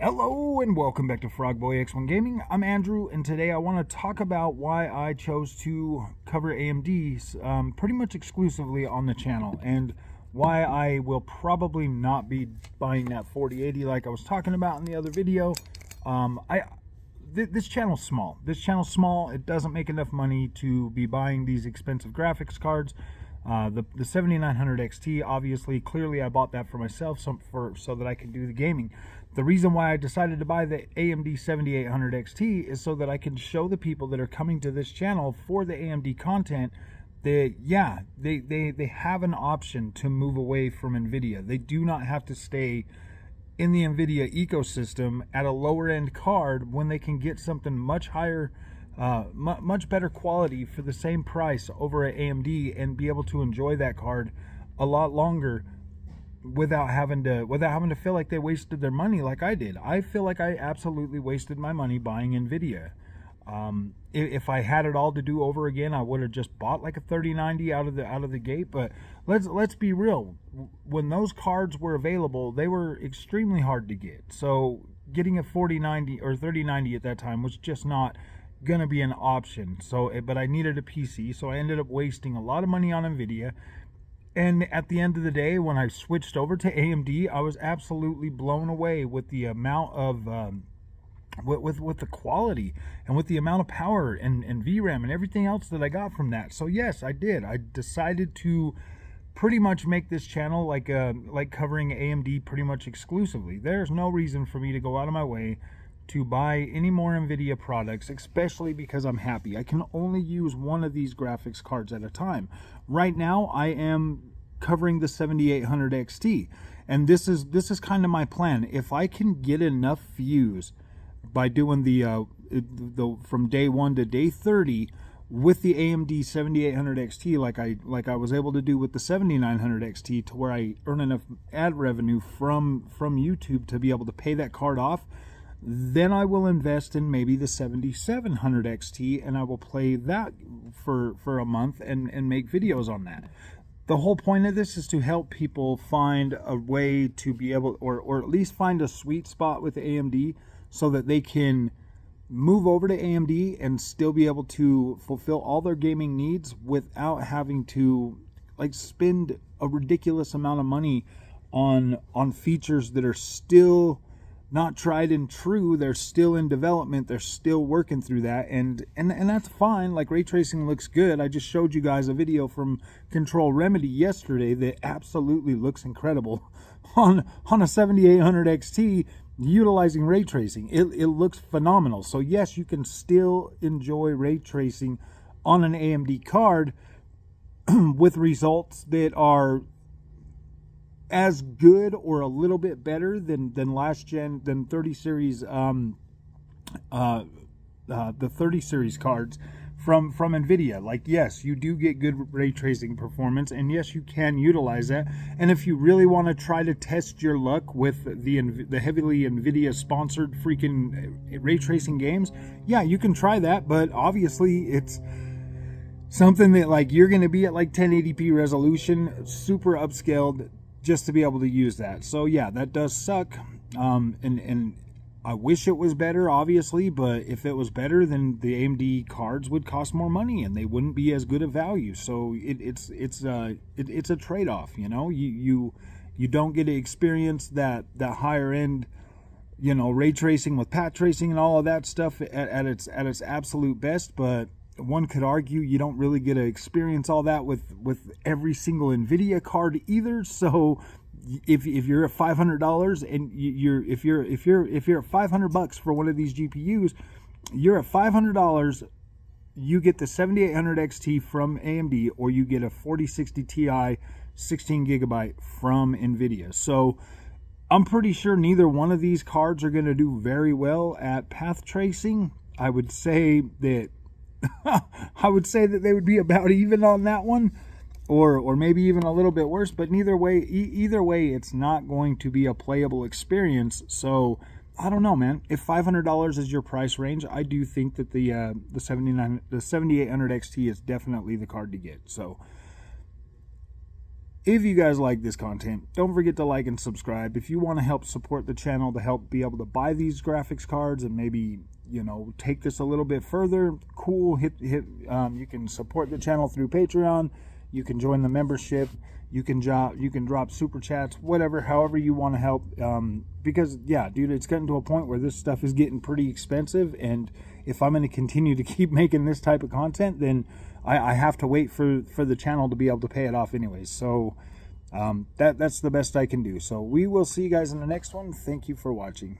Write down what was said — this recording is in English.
Hello and welcome back to Frogboy X1 Gaming. I'm Andrew, and today I want to talk about why I chose to cover AMD pretty much exclusively on the channel, and why I will probably not be buying that 4080 like I was talking about in the other video. This channel's small. It doesn't make enough money to be buying these expensive graphics cards. The 7900 XT, obviously, clearly I bought that for myself so that I can do the gaming. The reason why I decided to buy the AMD 7800 XT is so that I can show the people that are coming to this channel for the AMD content that, yeah, they have an option to move away from NVIDIA. They do not have to stay in the NVIDIA ecosystem at a lower end card when they can get something much higher, much better quality for the same price over at AMD and be able to enjoy that card a lot longer without having to feel like they wasted their money like I did. I feel like I absolutely wasted my money buying NVIDIA. If I had it all to do over again, I would have just bought like a 3090 out of the gate. But let's be real. When those cards were available, they were extremely hard to get. So getting a 4090 or 3090 at that time was just not gonna be an option. But I needed a PC, so I ended up wasting a lot of money on NVIDIA. And at the end of the day, when I switched over to AMD, I was absolutely blown away with the amount of with the quality and with the amount of power and VRAM and everything else that I got from that. So yes, I did. I decided to pretty much make this channel like covering AMD pretty much exclusively. There's no reason for me to go out of my way to buy any more NVIDIA products, especially because I'm happy. I can only use one of these graphics cards at a time. Right now, I am covering the 7800 XT, and this is kind of my plan. If I can get enough views by doing the from day 1 to day 30 with the AMD 7800 XT, like I was able to do with the 7900 XT, to where I earn enough ad revenue from YouTube to be able to pay that card off, then I will invest in maybe the 7700 XT, and I will play that for a month and make videos on that. The whole point of this is to help people find a way to be able, or at least find a sweet spot with AMD, so that they can move over to AMD and still be able to fulfill all their gaming needs without having to like spend a ridiculous amount of money on features that are still not tried and true. They're still in development. They're still working through that, and that's fine. Like, ray tracing looks good. I just showed you guys a video from Control Remedy yesterday that absolutely looks incredible on a 7800 XT utilizing ray tracing. It looks phenomenal. So yes, you can still enjoy ray tracing on an AMD card with results that are as good or a little bit better than last gen, than 30 series, the 30 series cards from NVIDIA. Like, yes, you do get good ray tracing performance, and yes, you can utilize that. And if you really want to try to test your luck with the heavily NVIDIA sponsored freaking ray tracing games, yeah, you can try that. But obviously, it's something that, like, you're going to be at like 1080p resolution, super upscaled, just to be able to use that. So yeah, that does suck. And I wish it was better, obviously, but if it was better, then the AMD cards would cost more money and they wouldn't be as good a value. So it's a trade-off, you know. You don't get to experience that higher end, you know, ray tracing with path tracing and all of that stuff at its absolute best, but one could argue you don't really get to experience all that with every single NVIDIA card either. So if you're at $500 and if you're at $500 for one of these GPUs, you're at $500. You get the 7800 XT from AMD, or you get a 4060 Ti 16 GB from NVIDIA. So I'm pretty sure neither one of these cards are going to do very well at path tracing. I would say that they would be about even on that one, or maybe even a little bit worse. But either way, it's not going to be a playable experience. So I don't know, man. If $500 is your price range, I do think that the 7800 XT is definitely the card to get. So If you guys like this content, don't forget to like and subscribe. If you want to help support the channel to help be able to buy these graphics cards and maybe, you know, take this a little bit further, cool. You can support the channel through Patreon. You can join the membership. You can drop super chats, whatever, however you want to help. Because yeah, dude, it's getting to a point where this stuff is getting pretty expensive, and if I'm going to continue to keep making this type of content, then I have to wait for the channel to be able to pay it off anyways. So that's the best I can do. So we will see you guys in the next one. Thank you for watching.